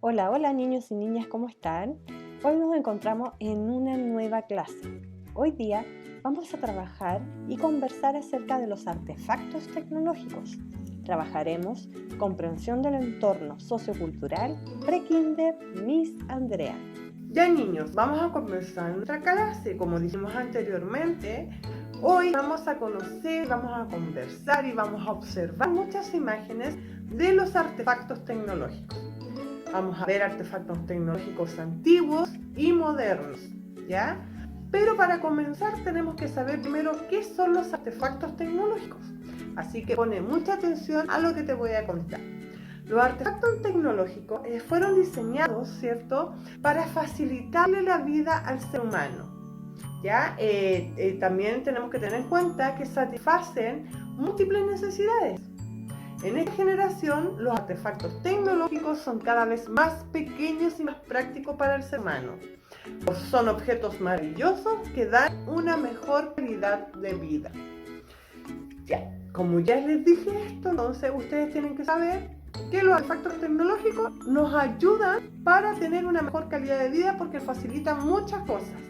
Hola, hola niños y niñas, ¿cómo están? Hoy nos encontramos en una nueva clase. Hoy día vamos a trabajar y conversar acerca de los artefactos tecnológicos. Trabajaremos comprensión del entorno sociocultural, pre-kinder, Miss Andrea. Ya niños, vamos a comenzar nuestra clase. Como dijimos anteriormente, hoy vamos a conocer, vamos a conversar y vamos a observar muchas imágenes de los artefactos tecnológicos. Vamos a ver artefactos tecnológicos antiguos y modernos, ¿ya? Pero para comenzar tenemos que saber primero qué son los artefactos tecnológicos. Así que pone mucha atención a lo que te voy a contar. Los artefactos tecnológicos fueron diseñados, ¿cierto?, para facilitarle la vida al ser humano. ¿Ya? También tenemos que tener en cuenta que satisfacen múltiples necesidades. En esta generación, los artefactos tecnológicos son cada vez más pequeños y más prácticos para el ser humano. Son objetos maravillosos que dan una mejor calidad de vida. Ya, como ya les dije esto, entonces ustedes tienen que saber que los artefactos tecnológicos nos ayudan para tener una mejor calidad de vida porque facilitan muchas cosas.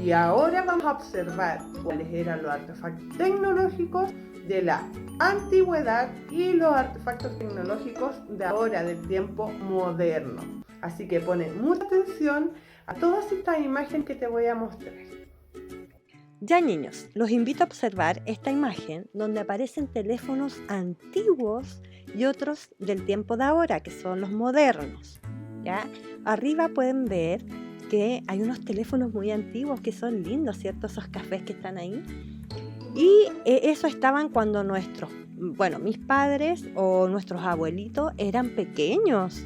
Y ahora vamos a observar cuáles eran los artefactos tecnológicos de la antigüedad y los artefactos tecnológicos de ahora, del tiempo moderno. Así que ponen mucha atención a todas estas imágenes que te voy a mostrar. Ya niños, los invito a observar esta imagen donde aparecen teléfonos antiguos y otros del tiempo de ahora, que son los modernos. ¿Ya? Arriba pueden ver que hay unos teléfonos muy antiguos que son lindos, ¿cierto? Esos cafés que están ahí. Y eso estaban cuando mis padres o nuestros abuelitos eran pequeños.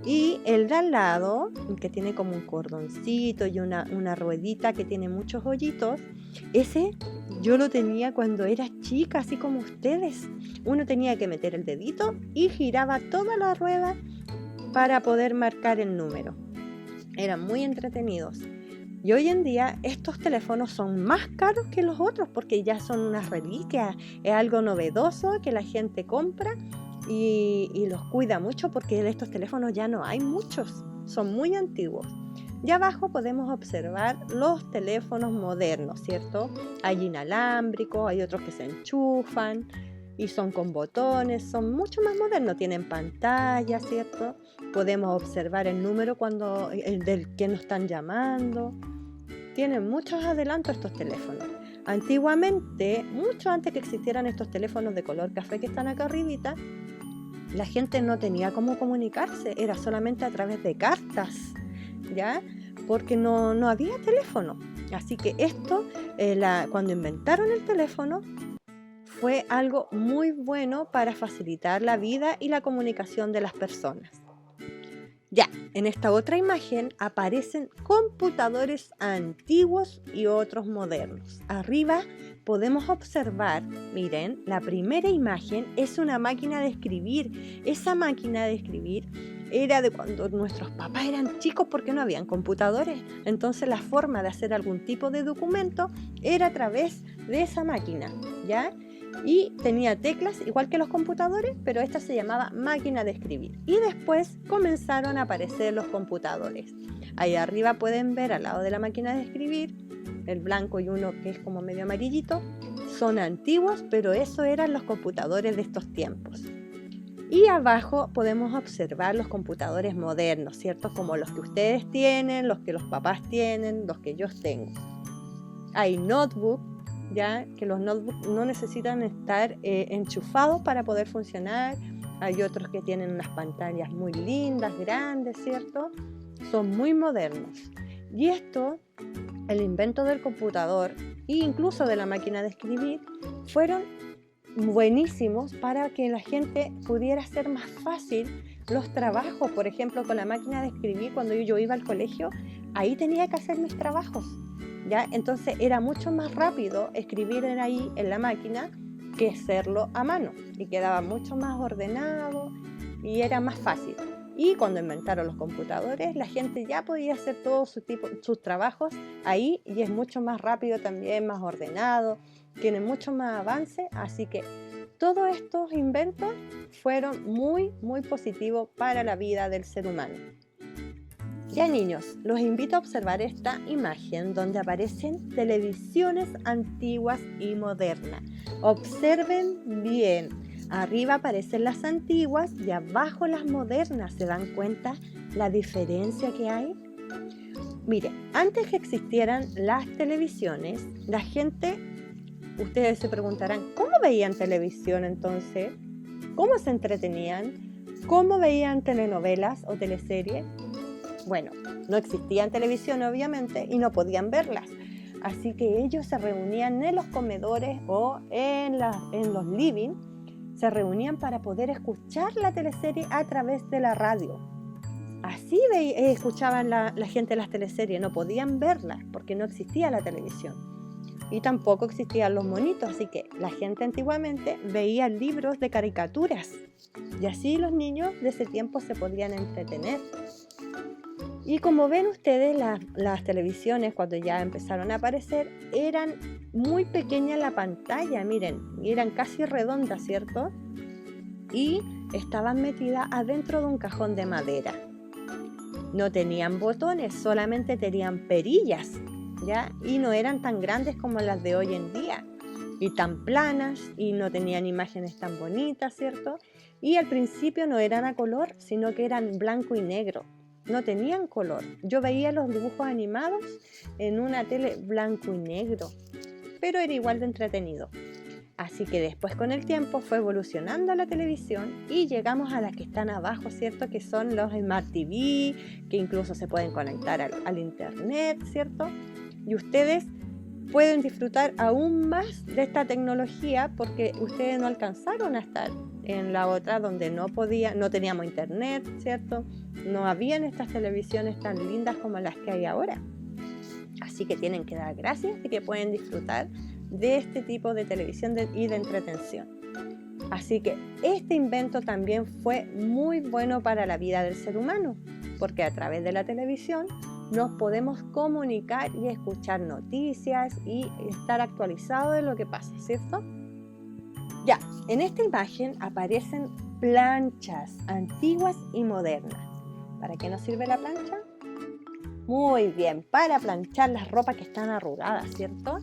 Y el de al lado, que tiene como un cordoncito y una ruedita que tiene muchos hoyitos, ese yo lo tenía cuando era chica, así como ustedes. Uno tenía que meter el dedito y giraba toda la rueda para poder marcar el número. Eran muy entretenidos. Y hoy en día estos teléfonos son más caros que los otros porque ya son unas reliquias. Es algo novedoso que la gente compra y los cuida mucho porque de estos teléfonos ya no hay muchos. Son muy antiguos. Y abajo podemos observar los teléfonos modernos, ¿cierto? Hay inalámbricos, hay otros que se enchufan y son con botones, son mucho más modernos, tienen pantalla, ¿cierto? Podemos observar el número del que nos están llamando. Tienen muchos adelantos estos teléfonos. Antiguamente, mucho antes que existieran estos teléfonos de color café que están acá arribita, la gente no tenía cómo comunicarse, era solamente a través de cartas, ¿ya? Porque no había teléfono. Así que esto, cuando inventaron el teléfono, fue algo muy bueno para facilitar la vida y la comunicación de las personas. Ya, en esta otra imagen aparecen computadores antiguos y otros modernos. Arriba podemos observar, miren, la primera imagen es una máquina de escribir. Esa máquina de escribir era de cuando nuestros papás eran chicos porque no habían computadores. Entonces la forma de hacer algún tipo de documento era a través de esa máquina, ¿ya? Y tenía teclas igual que los computadores, pero esta se llamaba máquina de escribir. Y después comenzaron a aparecer los computadores. Ahí arriba pueden ver al lado de la máquina de escribir, el blanco y uno que es como medio amarillito, son antiguos, pero eso eran los computadores de estos tiempos. Y abajo podemos observar los computadores modernos, ¿cierto? Como los que ustedes tienen, los que los papás tienen, los que yo tengo. Hay notebooks, ya que los notebooks no necesitan estar enchufados para poder funcionar. Hay otros que tienen unas pantallas muy lindas, grandes, ¿cierto? Son muy modernos. Y esto, el invento del computador e incluso de la máquina de escribir, fueron buenísimos para que la gente pudiera hacer más fácil los trabajos. Por ejemplo, con la máquina de escribir, cuando yo iba al colegio, ahí tenía que hacer mis trabajos. ¿Ya? Entonces era mucho más rápido escribir ahí en la máquina que hacerlo a mano y quedaba mucho más ordenado y era más fácil. Y cuando inventaron los computadores, la gente ya podía hacer todos sus trabajos ahí y es mucho más rápido también, más ordenado, tiene mucho más avance, así que todos estos inventos fueron muy, muy positivos para la vida del ser humano. Ya niños, los invito a observar esta imagen donde aparecen televisiones antiguas y modernas. Observen bien, arriba aparecen las antiguas y abajo las modernas. ¿Se dan cuenta la diferencia que hay? Mire, antes que existieran las televisiones, la gente, ustedes se preguntarán, ¿cómo veían televisión entonces? ¿Cómo se entretenían? ¿Cómo veían telenovelas o teleseries? Bueno, no existía televisión obviamente y no podían verlas, así que ellos se reunían en los comedores o en los living, se reunían para poder escuchar la teleserie a través de la radio. Así escuchaban la gente las teleseries, no podían verlas porque no existía la televisión y tampoco existían los monitos, así que la gente antiguamente veía libros de caricaturas y así los niños de ese tiempo se podían entretener. Y como ven ustedes, las televisiones cuando ya empezaron a aparecer eran muy pequeñas la pantalla, miren, eran casi redondas, ¿cierto? Y estaban metidas adentro de un cajón de madera. No tenían botones, solamente tenían perillas, ¿ya? Y no eran tan grandes como las de hoy en día, y tan planas, y no tenían imágenes tan bonitas, ¿cierto? Y al principio no eran a color, sino que eran blanco y negro. No tenían color. Yo veía los dibujos animados en una tele blanco y negro, pero era igual de entretenido. Así que después con el tiempo fue evolucionando la televisión y llegamos a las que están abajo, ¿cierto? Que son los Smart TV, que incluso se pueden conectar al internet, ¿cierto? Y ustedes pueden disfrutar aún más de esta tecnología porque ustedes no alcanzaron a estar en la otra donde no teníamos internet, ¿cierto? No habían estas televisiones tan lindas como las que hay ahora. Así que tienen que dar gracias de que pueden disfrutar de este tipo de televisión y de entretención. Así que este invento también fue muy bueno para la vida del ser humano, porque a través de la televisión nos podemos comunicar y escuchar noticias y estar actualizados de lo que pasa, ¿cierto? Ya, en esta imagen aparecen planchas antiguas y modernas. ¿Para qué nos sirve la plancha? Muy bien, para planchar las ropas que están arrugadas, ¿cierto?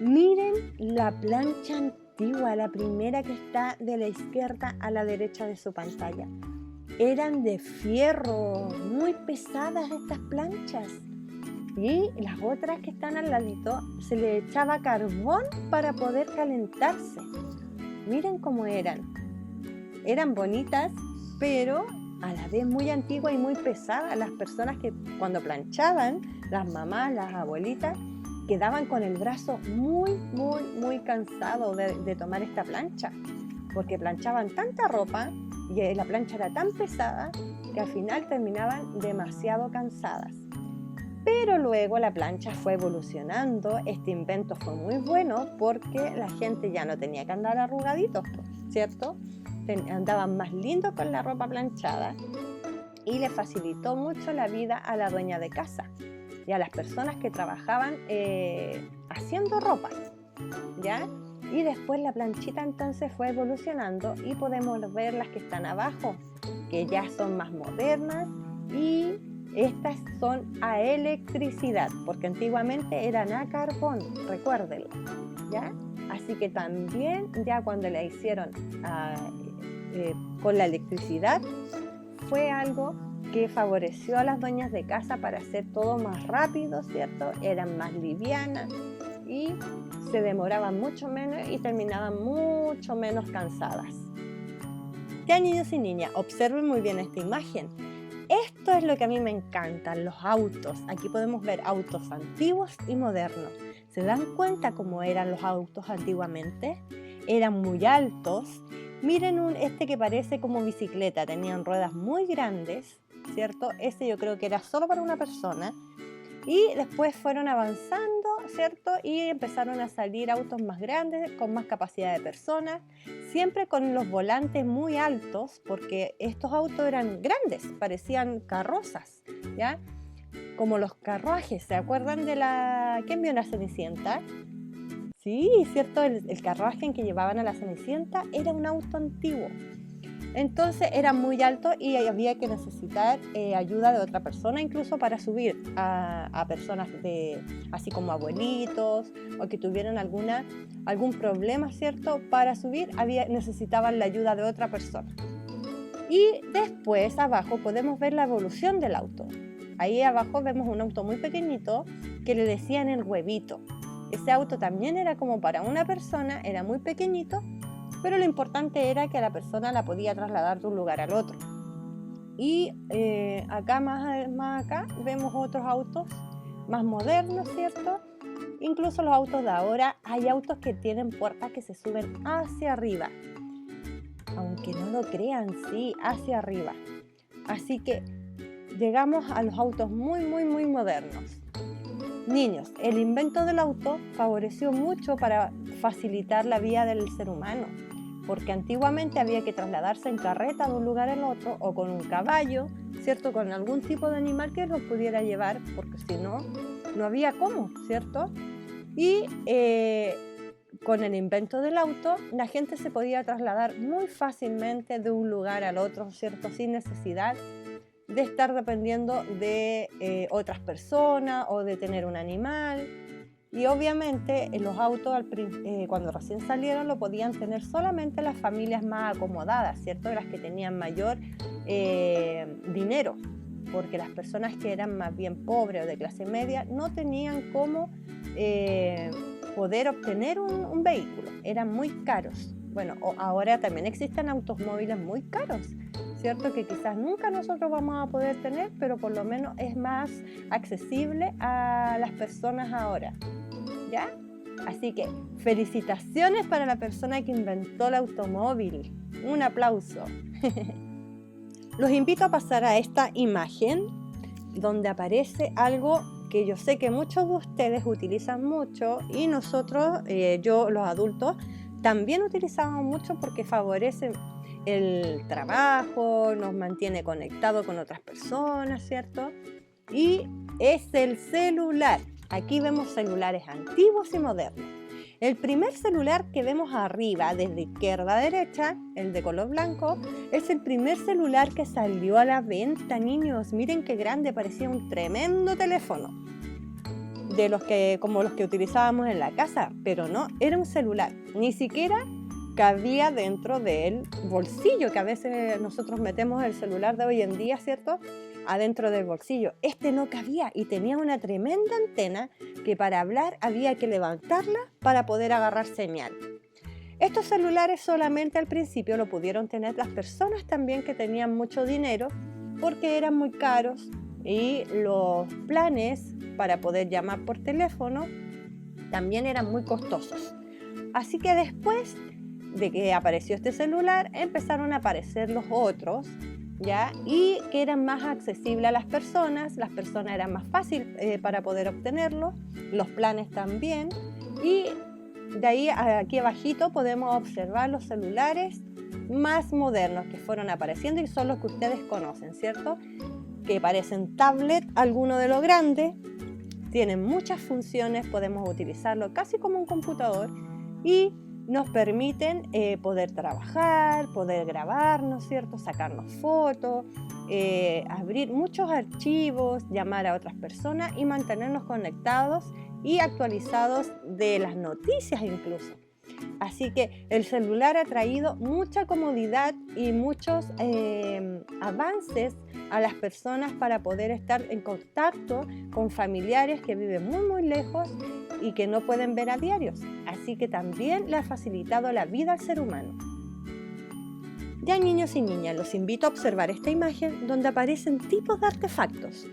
Miren la plancha antigua, la primera que está de la izquierda a la derecha de su pantalla. Eran de fierro, muy pesadas estas planchas. Y las otras que están al ladito, se le echaba carbón para poder calentarse. Miren cómo eran. Eran bonitas, pero a la vez muy antiguas y muy pesadas. Las personas que cuando planchaban, las mamás, las abuelitas, quedaban con el brazo muy, muy, muy cansado de tomar esta plancha, porque planchaban tanta ropa y la plancha era tan pesada que al final terminaban demasiado cansadas. Pero luego la plancha fue evolucionando, este invento fue muy bueno porque la gente ya no tenía que andar arrugaditos, ¿cierto? Andaban más lindos con la ropa planchada y le facilitó mucho la vida a la dueña de casa y a las personas que trabajaban haciendo ropa, ¿ya? Y después la planchita entonces fue evolucionando y podemos ver las que están abajo, que ya son más modernas y estas son a electricidad, porque antiguamente eran a carbón, recuérdenlo, ¿ya? Así que también ya cuando la hicieron con la electricidad fue algo que favoreció a las dueñas de casa para hacer todo más rápido, ¿cierto? Eran más livianas y se demoraban mucho menos y terminaban mucho menos cansadas. Ya niños y niñas, observen muy bien esta imagen. Esto es lo que a mí me encantan, los autos. Aquí podemos ver autos antiguos y modernos. ¿Se dan cuenta cómo eran los autos antiguamente? Eran muy altos. Miren este que parece como bicicleta, tenían ruedas muy grandes, ¿cierto? Este yo creo que era solo para una persona. Y después fueron avanzando, ¿cierto? Y empezaron a salir autos más grandes, con más capacidad de personas, siempre con los volantes muy altos, porque estos autos eran grandes, parecían carrozas, ¿ya? Como los carruajes, ¿se acuerdan de ¿quién vio la Cenicienta? Sí, cierto, el carruaje en que llevaban a la Cenicienta era un auto antiguo. Entonces era muy alto y había que necesitar ayuda de otra persona, incluso para subir a personas así como abuelitos o que tuvieran algún problema, ¿cierto? Para subir necesitaban la ayuda de otra persona. Y después abajo podemos ver la evolución del auto. Ahí abajo vemos un auto muy pequeñito que le decían el huevito. Ese auto también era como para una persona, era muy pequeñito, pero lo importante era que la persona la podía trasladar de un lugar al otro. Y acá más acá vemos otros autos más modernos, ¿cierto? Incluso los autos de ahora, hay autos que tienen puertas que se suben hacia arriba. Aunque no lo crean, sí, hacia arriba. Así que llegamos a los autos muy, muy, muy modernos. Niños, el invento del auto favoreció mucho para facilitar la vida del ser humano, porque antiguamente había que trasladarse en carreta de un lugar al otro o con un caballo, ¿cierto? Con algún tipo de animal que los pudiera llevar, porque si no, no había cómo, ¿cierto? Y con el invento del auto, la gente se podía trasladar muy fácilmente de un lugar al otro, ¿cierto? Sin necesidad de estar dependiendo de otras personas o de tener un animal. Y obviamente los autos cuando recién salieron lo podían tener solamente las familias más acomodadas, ¿cierto? Las que tenían mayor dinero, porque las personas que eran más bien pobres o de clase media no tenían cómo poder obtener un vehículo, eran muy caros. Bueno, ahora también existen automóviles muy caros, ¿cierto? Que quizás nunca nosotros vamos a poder tener, pero por lo menos es más accesible a las personas ahora, ¿ya? Así que felicitaciones para la persona que inventó el automóvil. Un aplauso. Los invito a pasar a esta imagen donde aparece algo que yo sé que muchos de ustedes utilizan mucho y nosotros, los adultos, también utilizamos mucho porque favorece el trabajo, nos mantiene conectados con otras personas, ¿cierto? Y es el celular. Aquí vemos celulares antiguos y modernos. El primer celular que vemos arriba, desde izquierda a derecha, el de color blanco, es el primer celular que salió a la venta, niños. Miren qué grande, parecía un tremendo teléfono. Como los que utilizábamos en la casa, pero no, era un celular. Ni siquiera cabía dentro del bolsillo, que a veces nosotros metemos el celular de hoy en día, ¿cierto?, adentro del bolsillo. Este no cabía y tenía una tremenda antena que para hablar había que levantarla para poder agarrar señal. Estos celulares solamente al principio lo pudieron tener las personas también que tenían mucho dinero porque eran muy caros y los planes para poder llamar por teléfono también eran muy costosos. Así que después de que apareció este celular empezaron a aparecer los otros, ¿ya? Y que eran más accesibles a las personas eran más fáciles para poder obtenerlos, los planes también, y de ahí aquí abajito podemos observar los celulares más modernos que fueron apareciendo y son los que ustedes conocen, ¿cierto? Que parecen tablet, algunos de los grandes, tienen muchas funciones, podemos utilizarlo casi como un computador y nos permiten poder trabajar, poder grabar, ¿no es cierto?, sacarnos fotos, abrir muchos archivos, llamar a otras personas y mantenernos conectados y actualizados de las noticias incluso. Así que el celular ha traído mucha comodidad y muchos avances a las personas para poder estar en contacto con familiares que viven muy muy lejos y que no pueden ver a diarios. Así que también le ha facilitado la vida al ser humano. Ya, niños y niñas, los invito a observar esta imagen donde aparecen tipos de artefactos.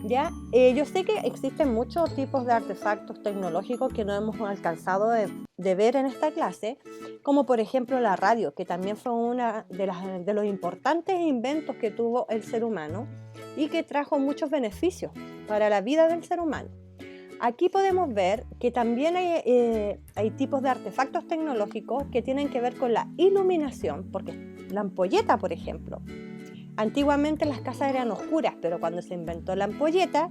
¿Ya? Yo sé que existen muchos tipos de artefactos tecnológicos que no hemos alcanzado de ver en esta clase, como por ejemplo la radio, que también fue uno de los importantes inventos que tuvo el ser humano y que trajo muchos beneficios para la vida del ser humano. Aquí podemos ver que también hay tipos de artefactos tecnológicos que tienen que ver con la iluminación, porque la ampolleta, por ejemplo. Antiguamente las casas eran oscuras, pero cuando se inventó la ampolleta,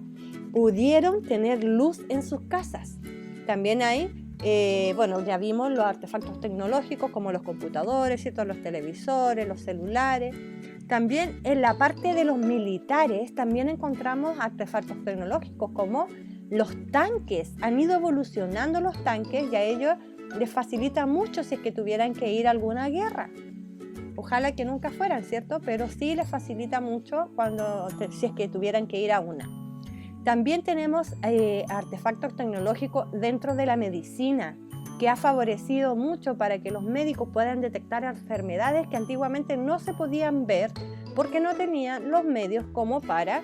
pudieron tener luz en sus casas. También hay Bueno, ya vimos los artefactos tecnológicos como los computadores, ¿cierto? Los televisores, los celulares. También en la parte de los militares también encontramos artefactos tecnológicos como los tanques. Han ido evolucionando los tanques y a ellos les facilita mucho si es que tuvieran que ir a alguna guerra. Ojalá que nunca fueran, ¿cierto? Pero sí les facilita mucho si es que tuvieran que ir a una. También tenemos artefactos tecnológicos dentro de la medicina, que ha favorecido mucho para que los médicos puedan detectar enfermedades que antiguamente no se podían ver porque no tenían los medios como para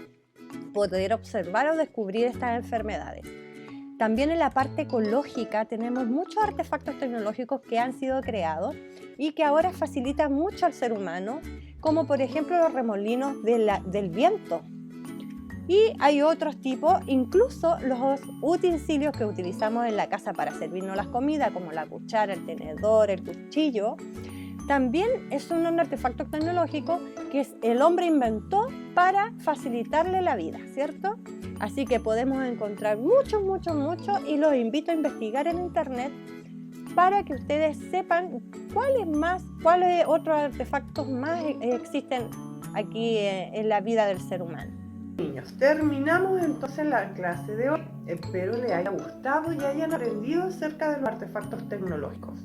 poder observar o descubrir estas enfermedades. También en la parte ecológica tenemos muchos artefactos tecnológicos que han sido creados y que ahora facilitan mucho al ser humano, como por ejemplo los remolinos del viento. Y hay otros tipos, incluso los utensilios que utilizamos en la casa para servirnos las comidas, como la cuchara, el tenedor, el cuchillo, también es un artefacto tecnológico que el hombre inventó para facilitarle la vida, ¿cierto? Así que podemos encontrar mucho y los invito a investigar en internet para que ustedes sepan cuáles otros artefactos más existen aquí en la vida del ser humano. Niños, terminamos entonces la clase de hoy. Espero les haya gustado y hayan aprendido acerca de los artefactos tecnológicos.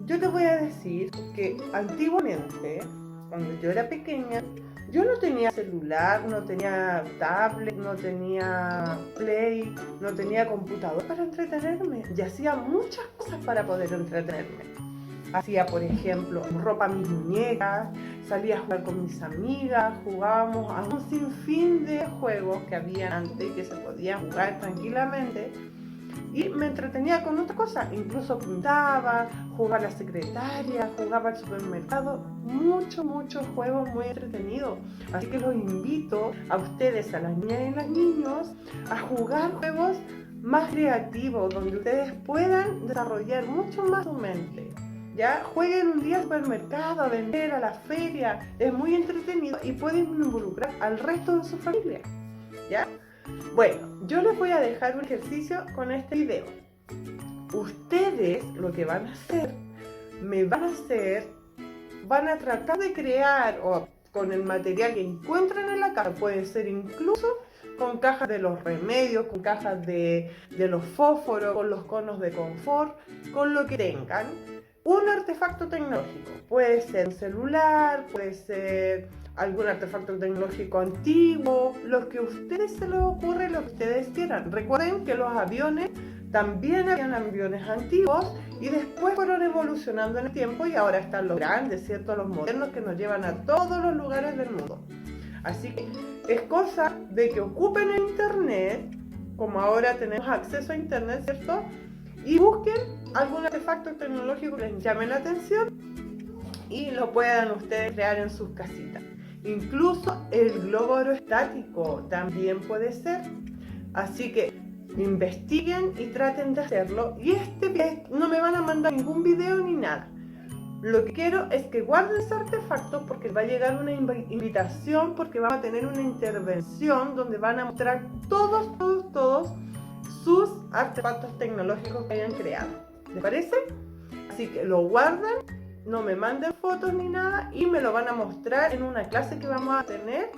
Yo te voy a decir que antiguamente, cuando yo era pequeña, yo no tenía celular, no tenía tablet, no tenía play, no tenía computador para entretenerme. Y hacía muchas cosas para poder entretenerme. Hacía, por ejemplo, ropa a mis muñecas, salía a jugar con mis amigas, jugábamos a un sinfín de juegos que había antes y que se podían jugar tranquilamente. Y me entretenía con otra cosa, incluso pintaba, jugaba a la secretaria, jugaba al supermercado, muchos juegos muy entretenidos. Así que los invito a ustedes, a las niñas y los niños, a jugar juegos más creativos, donde ustedes puedan desarrollar mucho más su mente. ¿Ya? Jueguen un día al supermercado, a vender, a la feria, es muy entretenido y pueden involucrar al resto de su familia. ¿Ya? Bueno, yo les voy a dejar un ejercicio con este video. Ustedes lo que van a hacer, van a tratar de crear con el material que encuentran en la casa, puede ser incluso con cajas de los remedios, con cajas de los fósforos, con los conos de confort, con lo que tengan. Un artefacto tecnológico, puede ser un celular, puede ser algún artefacto tecnológico antiguo, lo que a ustedes se les ocurre, lo que ustedes quieran. Recuerden que los aviones también habían aviones antiguos y después fueron evolucionando en el tiempo y ahora están los grandes, ¿cierto? Los modernos que nos llevan a todos los lugares del mundo. Así que es cosa de que ocupen el internet, como ahora tenemos acceso a internet, ¿cierto? Y busquen algún artefacto tecnológico que les llame la atención y lo puedan ustedes crear en sus casitas. Incluso el globo aerostático también puede ser. Así que investiguen y traten de hacerlo. Y no me van a mandar ningún video ni nada. Lo que quiero es que guarden ese artefacto porque va a llegar una invitación, porque van a tener una intervención donde van a mostrar todos sus artefactos tecnológicos que hayan creado. ¿Les parece? Así que lo guardan, no me manden fotos ni nada y me lo van a mostrar en una clase que vamos a tener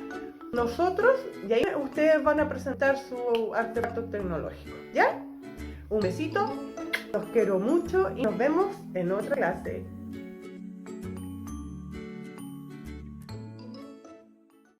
nosotros y ahí ustedes van a presentar su artefacto tecnológico. ¿Ya? Un besito, los quiero mucho y nos vemos en otra clase.